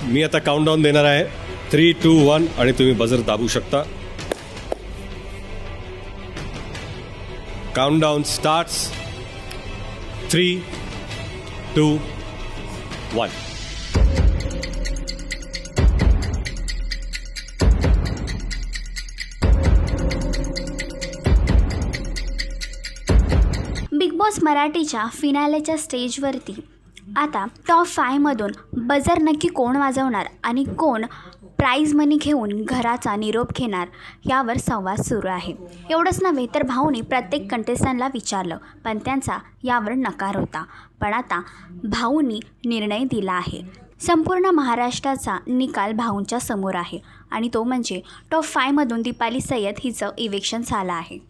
मी आता काउंटडाऊन देणार आहे 3, 2, 1 आणि तुम्ही बजर दाबू शकता. Countdown starts. 3, 2, 1. बिग बॉस मराठीच्या फिनालेच्या स्टेजवरती आता टॉप 5मधून बजर नक्की कोण वाजवणार आणि कोण प्राईज मनी घेऊन घराचा निरोप घेणार यावर संवाद सुरू आहे. एवढंच नव्हे तर भाऊनी प्रत्येक कंटेस्टंटला विचारलं, पण त्यांचा यावर नकार होता. पण आता भाऊनी निर्णय दिला आहे. संपूर्ण महाराष्ट्राचा निकाल भाऊंच्या समोर आहे आणि तो म्हणजे टॉप 5मधून दीपाली सय्यद हिचं इव्हिक्शन झालं आहे.